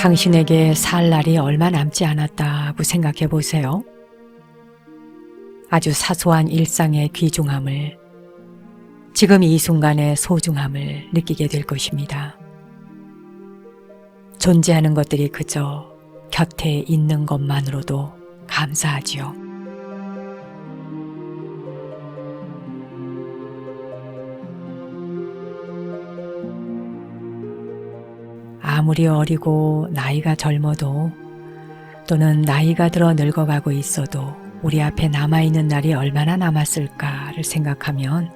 당신에게 살 날이 얼마 남지 않았다고 생각해 보세요. 아주 사소한 일상의 귀중함을, 지금 이 순간의 소중함을 느끼게 될 것입니다. 존재하는 것들이 그저 곁에 있는 것만으로도 감사하지요. 아무리 어리고 나이가 젊어도 또는 나이가 들어 늙어가고 있어도 우리 앞에 남아있는 날이 얼마나 남았을까를 생각하면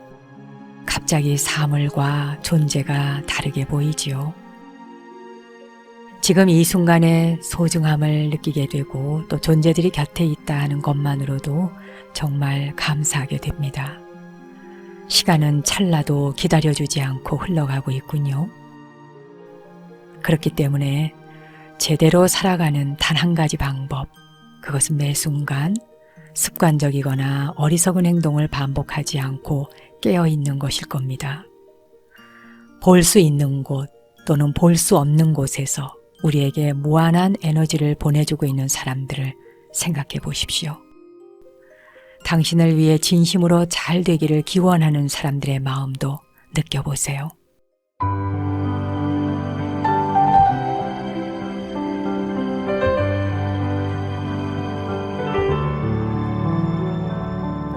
갑자기 사물과 존재가 다르게 보이지요. 지금 이 순간의 소중함을 느끼게 되고 또 존재들이 곁에 있다 하는 것만으로도 정말 감사하게 됩니다. 시간은 찰나도 기다려주지 않고 흘러가고 있군요. 그렇기 때문에 제대로 살아가는 단 한 가지 방법, 그것은 매 순간 습관적이거나 어리석은 행동을 반복하지 않고 깨어있는 것일 겁니다. 볼 수 있는 곳 또는 볼 수 없는 곳에서 우리에게 무한한 에너지를 보내주고 있는 사람들을 생각해 보십시오. 당신을 위해 진심으로 잘 되기를 기원하는 사람들의 마음도 느껴보세요.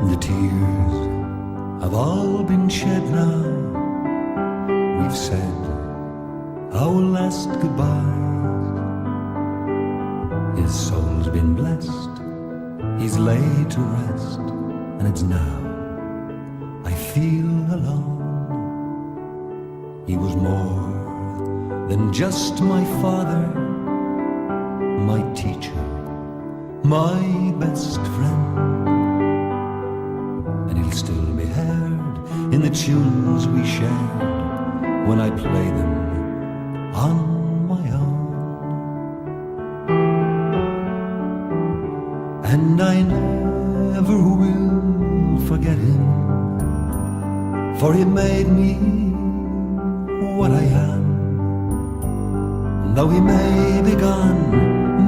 The tears have all been shed now. We've said our last goodbyes. His soul's been blessed, he's laid to rest, and it's now I feel alone. He was more than just my father, my teacher, my best friend. And he'll still be heard in the tunes we shared when I play them on my own. And I never will forget him, for he made me what I am. And though he may be gone,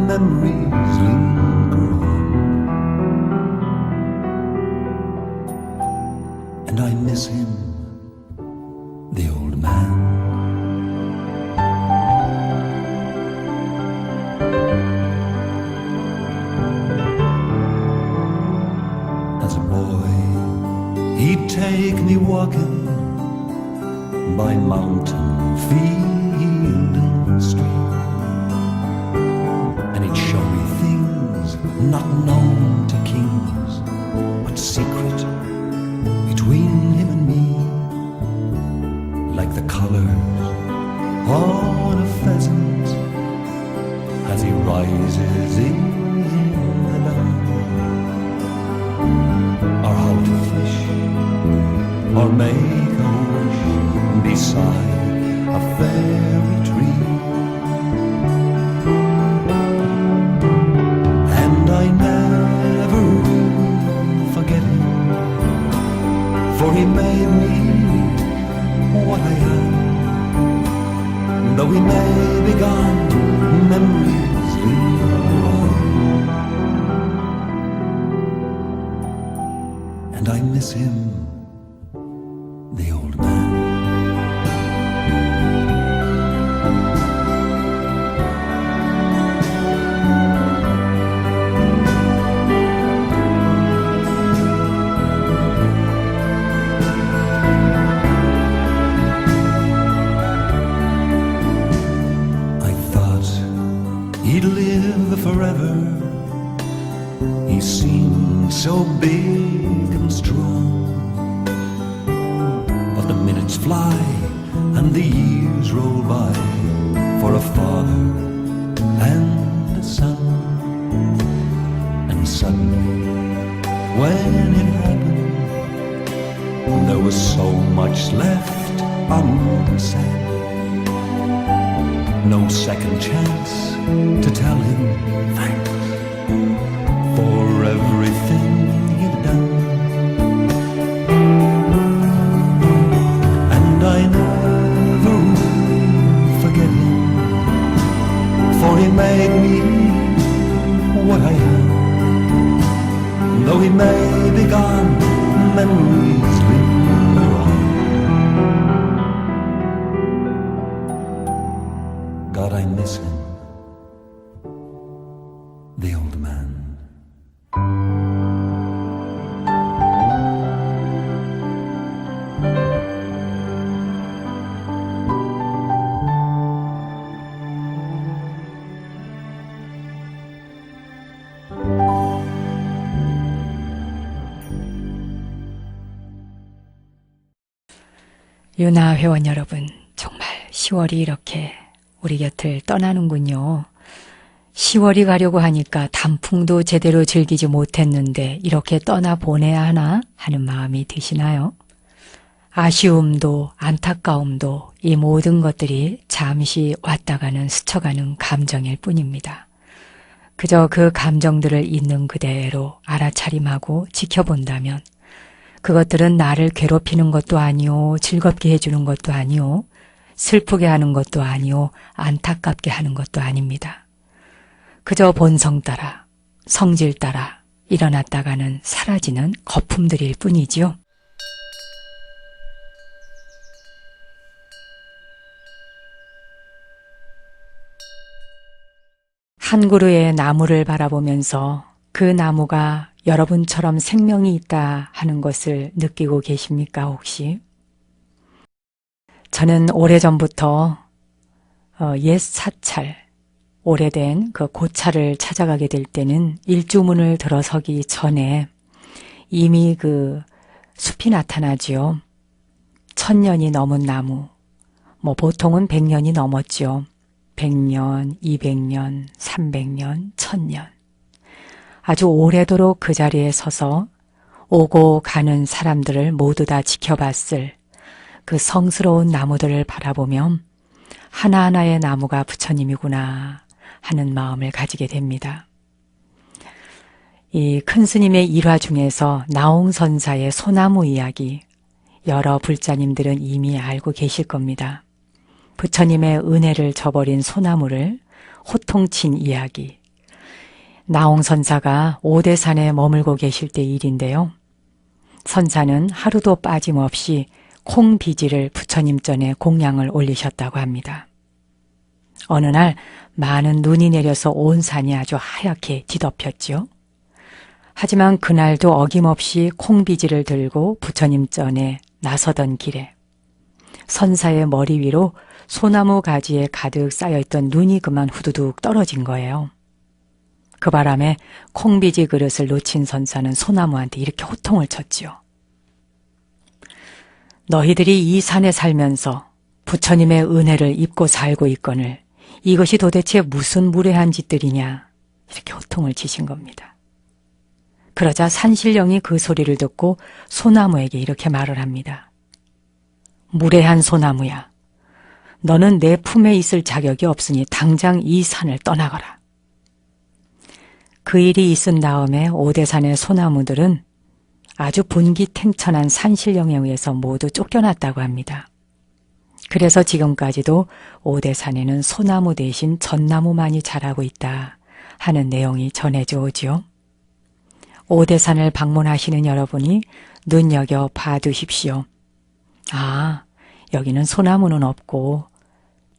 memories linger on. And I miss him, the old man. As a boy, he'd take me walking by mountain, field and stream, and he'd show me things not known to kings, but secret between him and me, like the colors on a pheasant as he rises in the dawn, or how to fish or make a wish beside a fairy tree. And I never will forget him, for he made me what I am. Though he may be gone, memories linger on. And I miss him, the old man. He'd live forever. He seemed so big and strong. But the minutes fly and the years roll by for a father and a son. And suddenly, when it happened, there was so much left unsaid. No second chance to tell him thanks for everything he'd done. And I never will forget him, for he 유나 회원 여러분, 정말 10월이 이렇게 우리 곁을 떠나는군요. 10월이 가려고 하니까 단풍도 제대로 즐기지 못했는데 이렇게 떠나보내야 하나 하는 마음이 드시나요? 아쉬움도 안타까움도 이 모든 것들이 잠시 왔다 가는 스쳐가는 감정일 뿐입니다. 그저 그 감정들을 있는 그대로 알아차림하고 지켜본다면 그것들은 나를 괴롭히는 것도 아니요, 즐겁게 해주는 것도 아니요, 슬프게 하는 것도 아니요, 안타깝게 하는 것도 아닙니다. 그저 본성 따라, 성질 따라 일어났다가는 사라지는 거품들일 뿐이지요. 한 그루의 나무를 바라보면서 그 나무가 여러분처럼 생명이 있다 하는 것을 느끼고 계십니까 혹시? 저는 오래전부터 옛 사찰, 오래된 그 고차를 찾아가게 될 때는 일주문을 들어서기 전에 이미 그 숲이 나타나지요. 1000년이 넘은 나무, 보통은 100년이 넘었지요. 100년, 200년, 300년, 1000년. 아주 오래도록 그 자리에 서서 오고 가는 사람들을 모두 다 지켜봤을 그 성스러운 나무들을 바라보면 하나하나의 나무가 부처님이구나 하는 마음을 가지게 됩니다. 이 큰 스님의 일화 중에서 나홍선사의 소나무 이야기, 여러 불자님들은 이미 알고 계실 겁니다. 부처님의 은혜를 저버린 소나무를 호통친 이야기. 나홍선사가 오대산에 머물고 계실 때 일인데요. 선사는 하루도 빠짐없이 콩비지를 부처님 전에 공양을 올리셨다고 합니다. 어느 날 많은 눈이 내려서 온 산이 아주 하얗게 뒤덮였지요. 하지만 그날도 어김없이 콩비지를 들고 부처님 전에 나서던 길에 선사의 머리 위로 소나무 가지에 가득 쌓여있던 눈이 그만 후두둑 떨어진 거예요. 그 바람에 콩비지 그릇을 놓친 선사는 소나무한테 이렇게 호통을 쳤지요. 너희들이 이 산에 살면서 부처님의 은혜를 입고 살고 있거늘 이것이 도대체 무슨 무례한 짓들이냐 이렇게 호통을 치신 겁니다. 그러자 산신령이 그 소리를 듣고 소나무에게 이렇게 말을 합니다. 무례한 소나무야. 너는 내 품에 있을 자격이 없으니 당장 이 산을 떠나거라. 그 일이 있은 다음에 오대산의 소나무들은 아주 분기탱천한 산신령에 의해서 모두 쫓겨났다고 합니다. 그래서 지금까지도 오대산에는 소나무 대신 전나무만이 자라고 있다 하는 내용이 전해져 오지요. 오대산을 방문하시는 여러분이 눈여겨 봐두십시오. 아, 여기는 소나무는 없고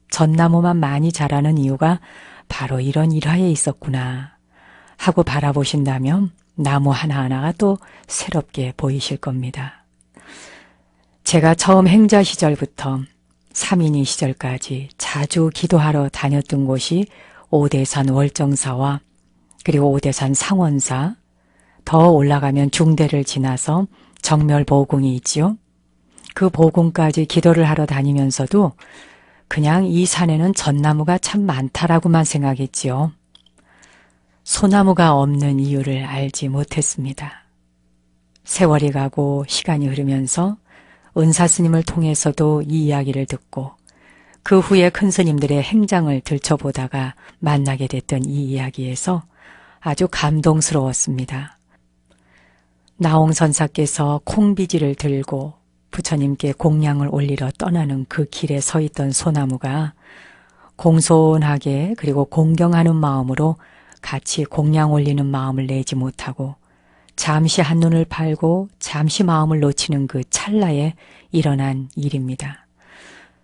전나무만 많이 자라는 이유가 바로 이런 일화에 있었구나 하고 바라보신다면 나무 하나하나가 또 새롭게 보이실 겁니다. 제가 처음 행자 시절부터 삼인이 시절까지 자주 기도하러 다녔던 곳이 오대산 월정사와 그리고 오대산 상원사, 더 올라가면 중대를 지나서 정멸보궁이 있지요. 그 보궁까지 기도를 하러 다니면서도 그냥 이 산에는 전나무가 참 많다라고만 생각했지요. 소나무가 없는 이유를 알지 못했습니다. 세월이 가고 시간이 흐르면서 은사스님을 통해서도 이 이야기를 듣고 그 후에 큰 스님들의 행장을 들춰보다가 만나게 됐던 이 이야기에서 아주 감동스러웠습니다. 나홍선사께서 콩비지를 들고 부처님께 공양을 올리러 떠나는 그 길에 서 있던 소나무가 공손하게 그리고 공경하는 마음으로 같이 공양 올리는 마음을 내지 못하고 잠시 한눈을 팔고 잠시 마음을 놓치는 그 찰나에 일어난 일입니다.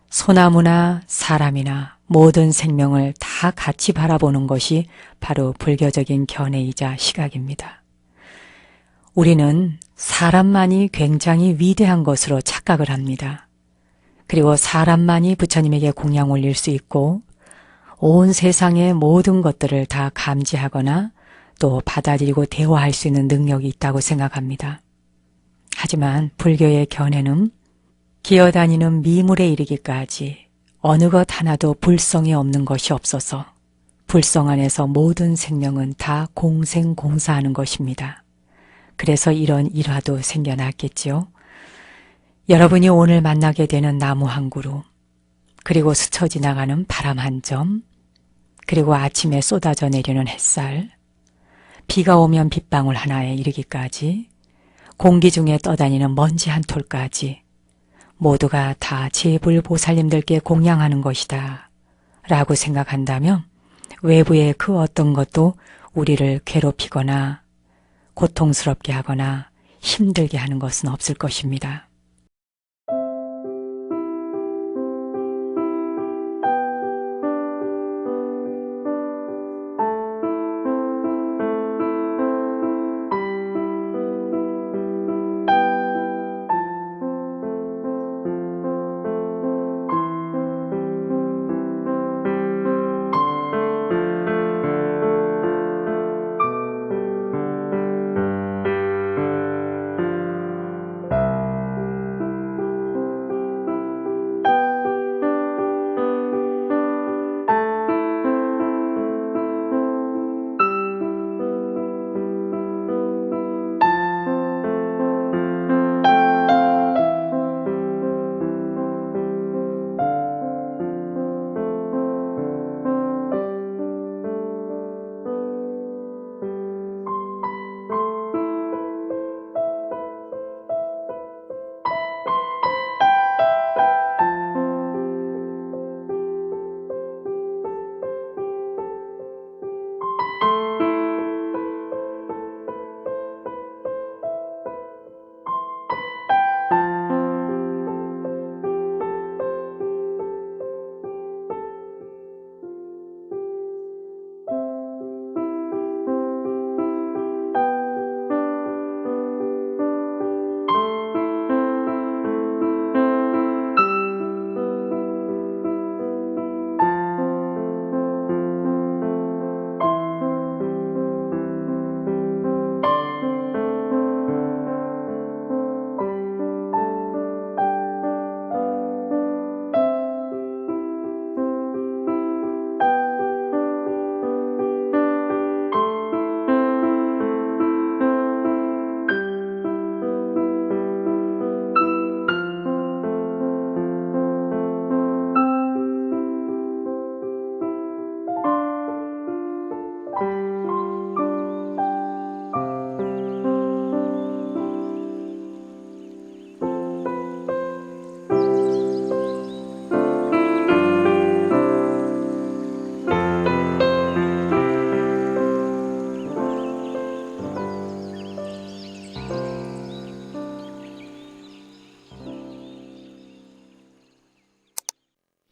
소나무나 사람이나 모든 생명을 다 같이 바라보는 것이 바로 불교적인 견해이자 시각입니다. 우리는 사람만이 굉장히 위대한 것으로 착각을 합니다. 그리고 사람만이 부처님에게 공양 올릴 수 있고 온 세상의 모든 것들을 다 감지하거나 또 받아들이고 대화할 수 있는 능력이 있다고 생각합니다. 하지만 불교의 견해는 기어다니는 미물에 이르기까지 어느 것 하나도 불성이 없는 것이 없어서 불성 안에서 모든 생명은 다 공생공사하는 것입니다. 그래서 이런 일화도 생겨났겠지요. 여러분이 오늘 만나게 되는 나무 한 그루, 그리고 스쳐 지나가는 바람 한 점, 그리고 아침에 쏟아져 내리는 햇살, 비가 오면 빗방울 하나에 이르기까지, 공기 중에 떠다니는 먼지 한 톨까지 모두가 다 제불보살님들께 공양하는 것이다 라고 생각한다면 외부의 그 어떤 것도 우리를 괴롭히거나 고통스럽게 하거나 힘들게 하는 것은 없을 것입니다.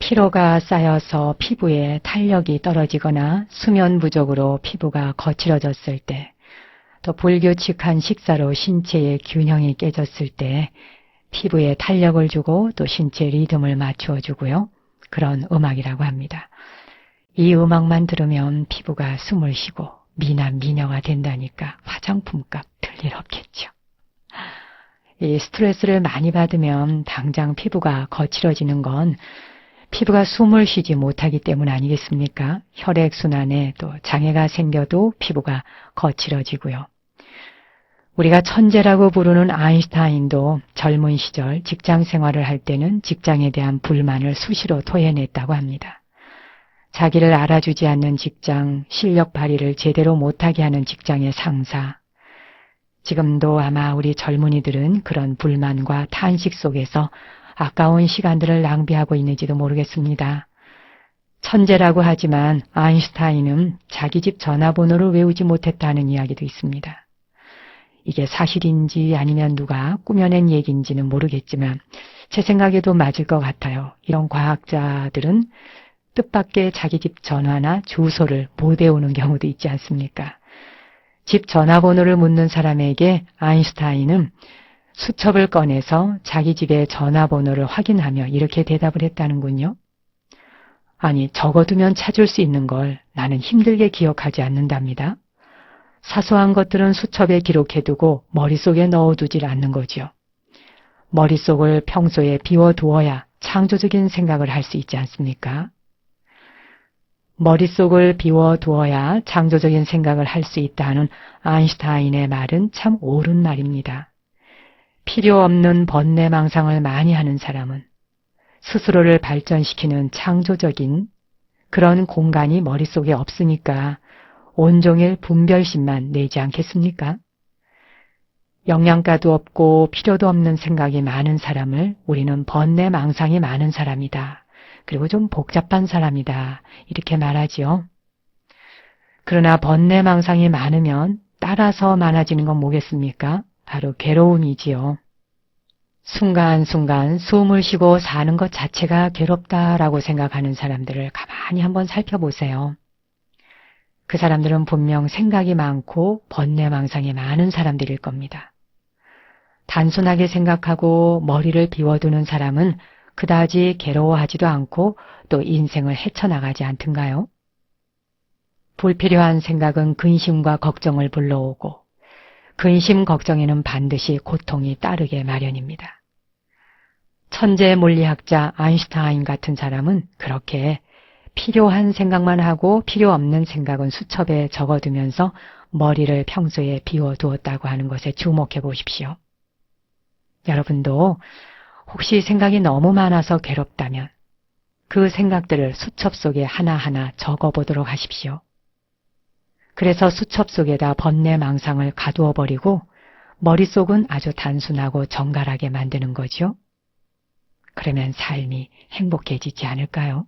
피로가 쌓여서 피부에 탄력이 떨어지거나 수면 부족으로 피부가 거칠어졌을 때, 또 불규칙한 식사로 신체의 균형이 깨졌을 때 피부에 탄력을 주고 또 신체 리듬을 맞추어 주고요. 그런 음악이라고 합니다. 이 음악만 들으면 피부가 숨을 쉬고 미남 미녀가 된다니까 화장품값 들일 없겠죠. 이 스트레스를 많이 받으면 당장 피부가 거칠어지는 건 피부가 숨을 쉬지 못하기 때문 아니겠습니까? 혈액순환에 또 장애가 생겨도 피부가 거칠어지고요. 우리가 천재라고 부르는 아인슈타인도 젊은 시절 직장 생활을 할 때는 직장에 대한 불만을 수시로 토해냈다고 합니다. 자기를 알아주지 않는 직장, 실력 발휘를 제대로 못하게 하는 직장의 상사. 지금도 아마 우리 젊은이들은 그런 불만과 탄식 속에서 아까운 시간들을 낭비하고 있는지도 모르겠습니다. 천재라고 하지만 아인슈타인은 자기 집 전화번호를 외우지 못했다는 이야기도 있습니다. 이게 사실인지 아니면 누가 꾸며낸 얘기인지는 모르겠지만 제 생각에도 맞을 것 같아요. 이런 과학자들은 뜻밖의 자기 집 전화나 주소를 못 외우는 경우도 있지 않습니까? 집 전화번호를 묻는 사람에게 아인슈타인은 수첩을 꺼내서 자기 집의 전화번호를 확인하며 이렇게 대답을 했다는군요. 아니, 적어두면 찾을 수 있는 걸 나는 힘들게 기억하지 않는답니다. 사소한 것들은 수첩에 기록해두고 머릿속에 넣어두질 않는 거지요. 머릿속을 평소에 비워두어야 창조적인 생각을 할 수 있지 않습니까? 머릿속을 비워두어야 창조적인 생각을 할 수 있다는 아인슈타인의 말은 참 옳은 말입니다. 필요 없는 번뇌망상을 많이 하는 사람은 스스로를 발전시키는 창조적인 그런 공간이 머릿속에 없으니까 온종일 분별심만 내지 않겠습니까? 영양가도 없고 필요도 없는 생각이 많은 사람을 우리는 번뇌망상이 많은 사람이다. 그리고 좀 복잡한 사람이다. 이렇게 말하지요. 그러나 번뇌망상이 많으면 따라서 많아지는 건 뭐겠습니까? 바로 괴로움이지요. 순간순간 숨을 쉬고 사는 것 자체가 괴롭다라고 생각하는 사람들을 가만히 한번 살펴보세요. 그 사람들은 분명 생각이 많고 번뇌망상이 많은 사람들일 겁니다. 단순하게 생각하고 머리를 비워두는 사람은 그다지 괴로워하지도 않고 또 인생을 헤쳐나가지 않던가요? 불필요한 생각은 근심과 걱정을 불러오고 근심 걱정에는 반드시 고통이 따르게 마련입니다. 천재 물리학자 아인슈타인 같은 사람은 그렇게 필요한 생각만 하고 필요 없는 생각은 수첩에 적어두면서 머리를 평소에 비워두었다고 하는 것에 주목해 보십시오. 여러분도 혹시 생각이 너무 많아서 괴롭다면 그 생각들을 수첩 속에 하나하나 적어보도록 하십시오. 그래서 수첩 속에다 번뇌망상을 가두어 버리고 머릿속은 아주 단순하고 정갈하게 만드는 거죠. 그러면 삶이 행복해지지 않을까요?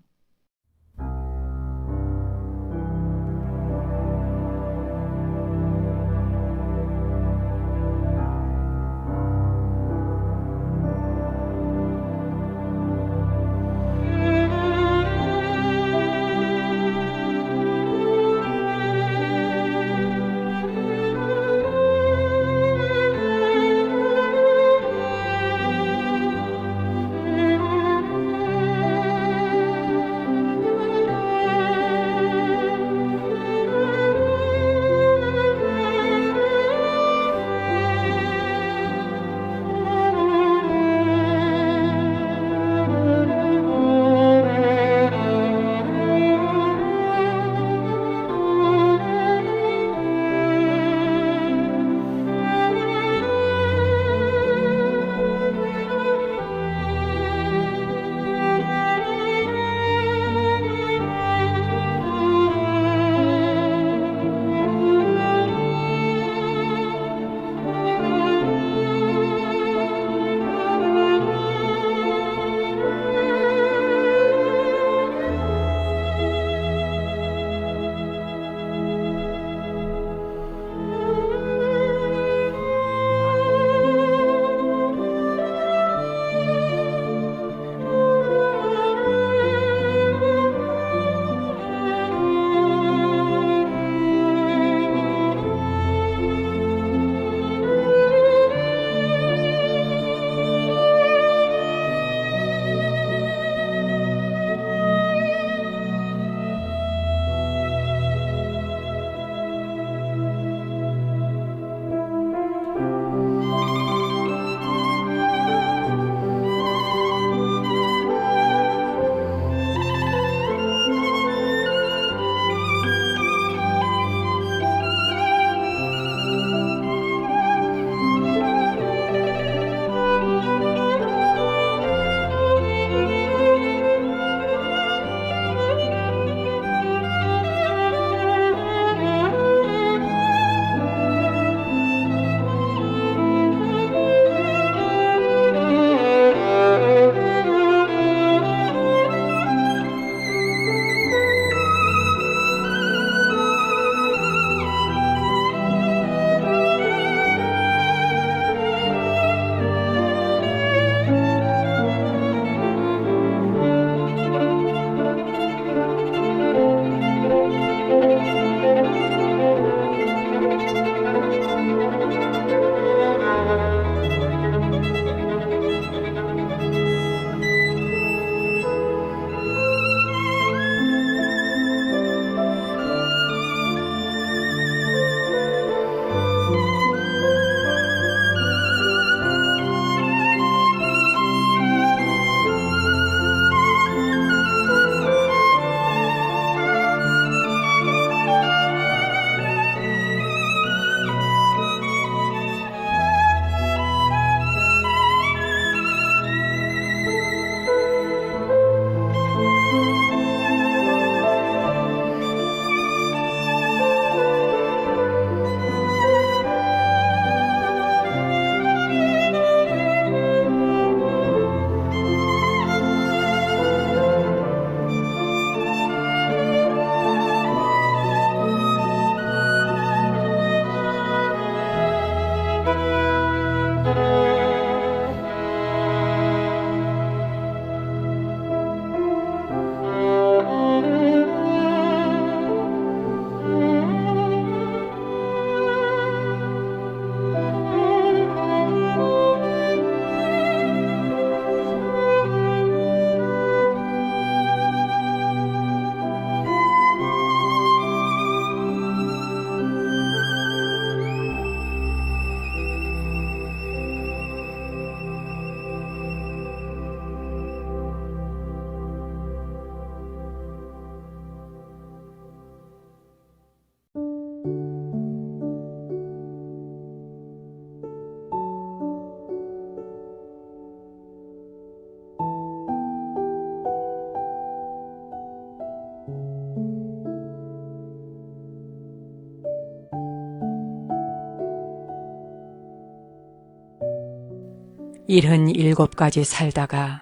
77가지 살다가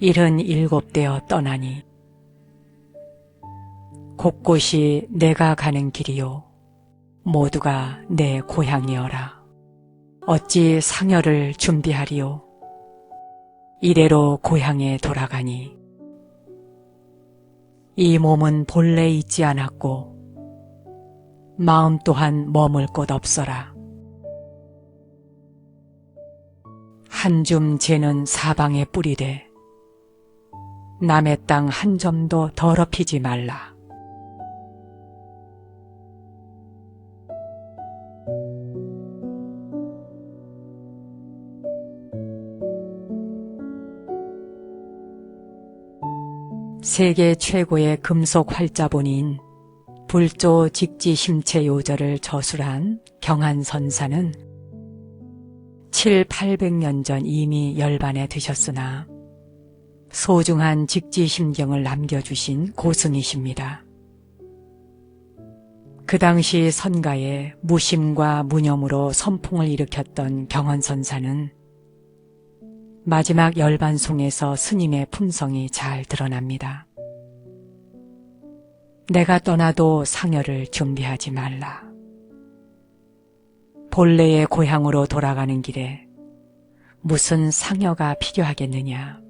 77되어 떠나니 곳곳이 내가 가는 길이요 모두가 내 고향이어라. 어찌 상여를 준비하리요. 이래로 고향에 돌아가니 이 몸은 본래 있지 않았고 마음 또한 머물 곳 없어라. 한 줌 재는 사방에 뿌리되 남의 땅 한 점도 더럽히지 말라. 세계 최고의 금속 활자본인 불조 직지 심체 요절을 저술한 경한선사는 700~800년 전 이미 열반에 드셨으나 소중한 직지심경을 남겨주신 고승이십니다. 그 당시 선가에 무심과 무념으로 선풍을 일으켰던 경헌선사는 마지막 열반송에서 스님의 품성이 잘 드러납니다. 내가 떠나도 상여를 준비하지 말라. 본래의 고향으로 돌아가는 길에 무슨 상여가 필요하겠느냐.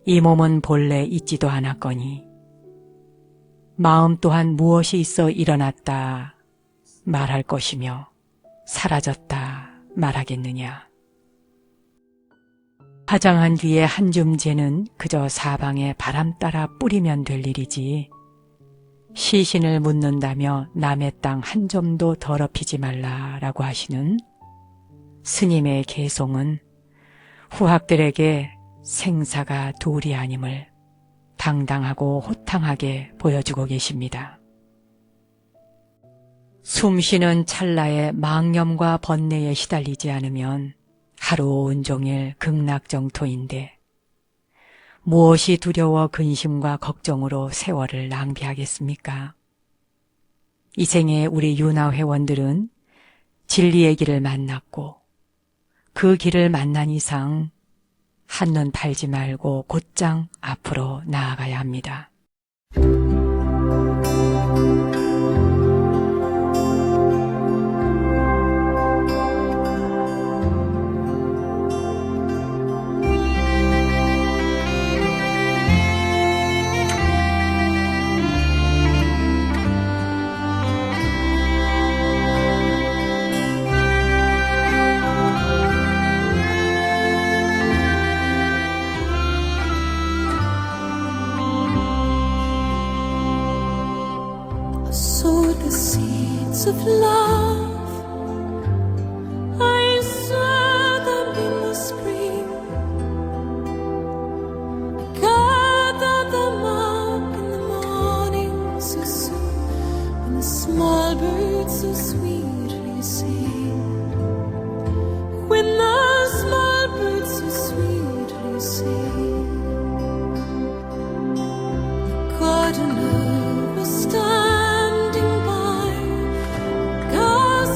이 몸은 본래 있지도 않았거니 마음 또한 무엇이 있어 일어났다 말할 것이며 사라졌다 말하겠느냐. 화장한 뒤에 한 줌 재는 그저 사방에 바람 따라 뿌리면 될 일이지 시신을 묻는다며 남의 땅 한 점도 더럽히지 말라라고 하시는 스님의 개송은 후학들에게 생사가 둘이 아님을 당당하고 호탕하게 보여주고 계십니다. 숨쉬는 찰나에 망념과 번뇌에 시달리지 않으면 하루 온종일 극락정토인데 무엇이 두려워 근심과 걱정으로 세월을 낭비하겠습니까? 이 생에 우리 윤화 회원들은 진리의 길을 만났고 그 길을 만난 이상 한눈 팔지 말고 곧장 앞으로 나아가야 합니다. Sowed the seeds of love. I swear them in the spring. Gather them up in the morning so soon, when the small birds so sweetly sing. When the small birds so sweetly sing. Gardener was standing by, 'cause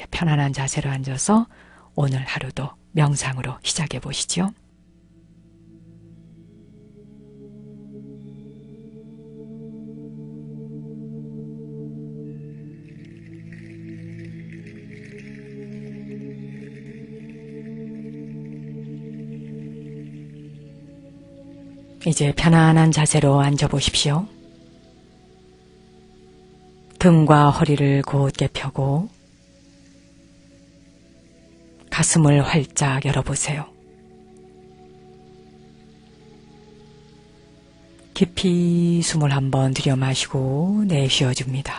이제 편안한 자세로 앉아서 오늘 하루도 명상으로 시작해 보시죠. 이제 편안한 자세로 앉아 보십시오. 등과 허리를 곧게 펴고 가슴을 활짝 열어보세요. 깊이 숨을 한번 들여 마시고 내쉬어줍니다.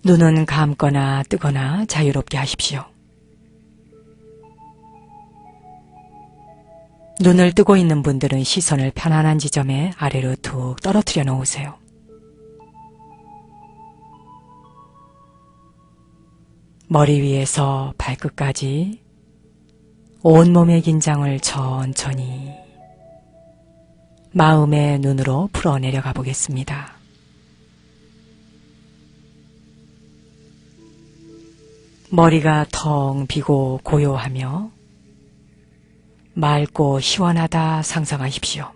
눈은 감거나 뜨거나 자유롭게 하십시오. 눈을 뜨고 있는 분들은 시선을 편안한 지점에 아래로 툭 떨어뜨려 놓으세요. 머리 위에서 발끝까지 온몸의 긴장을 천천히 마음의 눈으로 풀어 내려가 보겠습니다. 머리가 텅 비고 고요하며 맑고 시원하다 상상하십시오.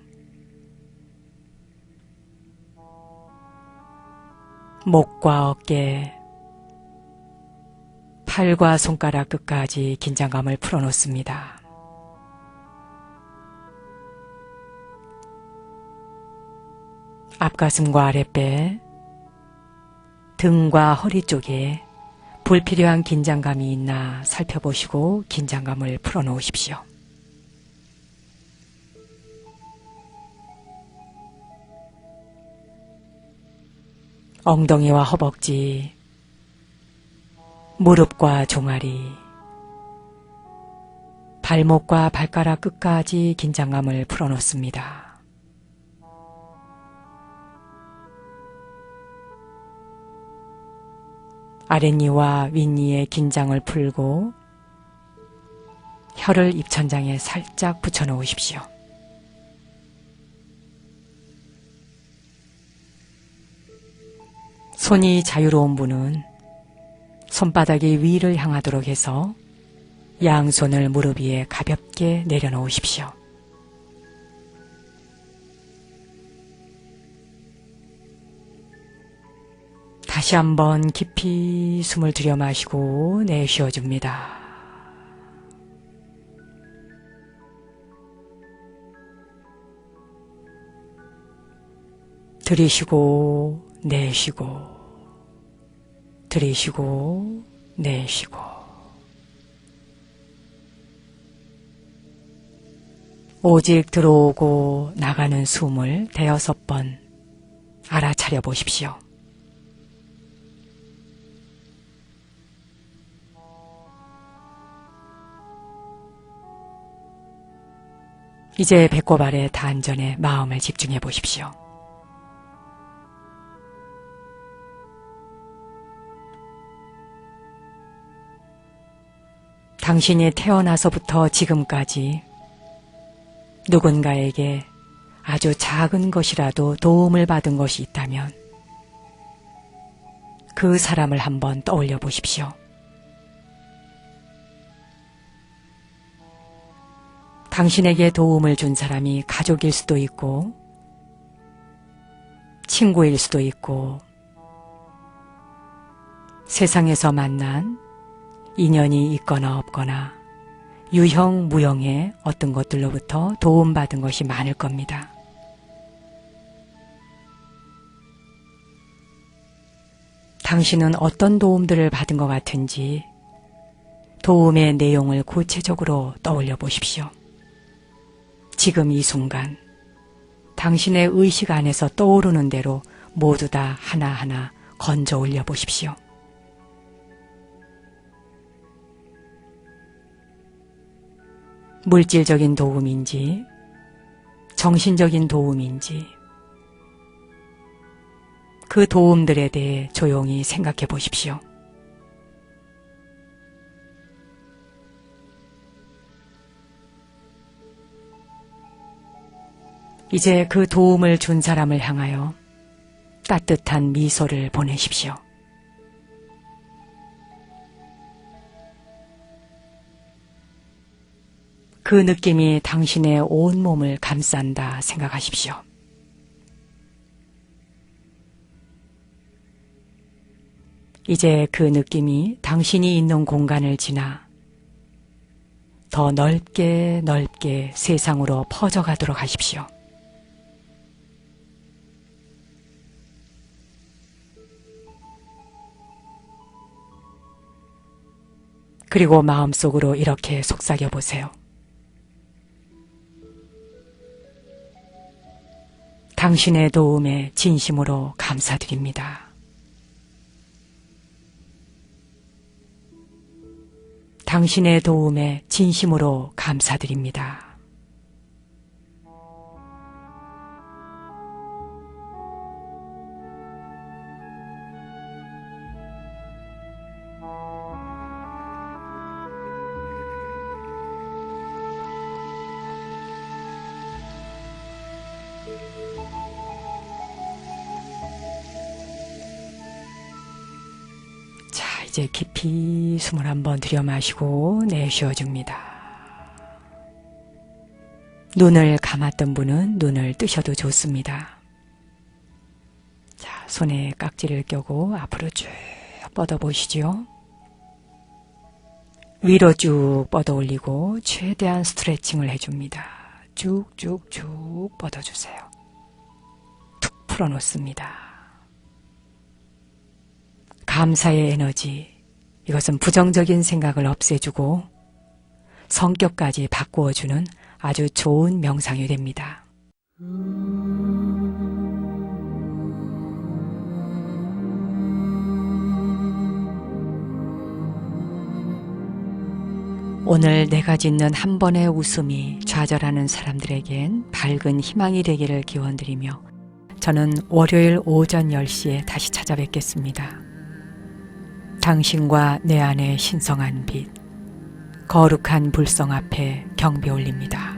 목과 어깨, 팔과 손가락 끝까지 긴장감을 풀어놓습니다. 앞가슴과 아랫배, 등과 허리 쪽에 불필요한 긴장감이 있나 살펴보시고 긴장감을 풀어놓으십시오. 엉덩이와 허벅지, 무릎과 종아리, 발목과 발가락 끝까지 긴장감을 풀어놓습니다. 아랫니와 윗니의 긴장을 풀고 혀를 입천장에 살짝 붙여놓으십시오. 손이 자유로운 분은 손바닥이 위를 향하도록 해서 양손을 무릎 위에 가볍게 내려놓으십시오. 다시 한번 깊이 숨을 들여 마시고 내쉬어줍니다. 들이쉬고 내쉬고 들이쉬고 내쉬고 오직 들어오고 나가는 숨을 5번 알아차려 보십시오. 이제 배꼽 아래 단전에 마음을 집중해 보십시오. 당신이 태어나서부터 지금까지 누군가에게 아주 작은 것이라도 도움을 받은 것이 있다면 그 사람을 한번 떠올려 보십시오. 당신에게 도움을 준 사람이 가족일 수도 있고 친구일 수도 있고 세상에서 만난 인연이 있거나 없거나 유형, 무형의 어떤 것들로부터 도움받은 것이 많을 겁니다. 당신은 어떤 도움들을 받은 것 같은지 도움의 내용을 구체적으로 떠올려 보십시오. 지금 이 순간 당신의 의식 안에서 떠오르는 대로 모두 다 하나하나 건져 올려 보십시오. 물질적인 도움인지 정신적인 도움인지 그 도움들에 대해 조용히 생각해 보십시오. 이제 그 도움을 준 사람을 향하여 따뜻한 미소를 보내십시오. 그 느낌이 당신의 온몸을 감싼다 생각하십시오. 이제 그 느낌이 당신이 있는 공간을 지나 더 넓게 넓게 세상으로 퍼져가도록 하십시오. 그리고 마음속으로 이렇게 속삭여 보세요. 당신의 도움에 진심으로 감사드립니다. 당신의 도움에 진심으로 감사드립니다. 자, 이제 깊이 숨을 한번 들여 마시고 내쉬어줍니다. 눈을 감았던 분은 눈을 뜨셔도 좋습니다. 자, 손에 깍지를 껴고 앞으로 쭉 뻗어 보시죠. 위로 쭉 뻗어 올리고 최대한 스트레칭을 해줍니다. 쭉쭉쭉 뻗어주세요. 툭 풀어놓습니다. 감사의 에너지, 이것은 부정적인 생각을 없애주고 성격까지 바꾸어주는 아주 좋은 명상이 됩니다. 오늘 내가 짓는 한 번의 웃음이 좌절하는 사람들에겐 밝은 희망이 되기를 기원드리며 저는 월요일 오전 10시에 다시 찾아뵙겠습니다. 당신과 내 안의 신성한 빛, 거룩한 불성 앞에 경배 올립니다.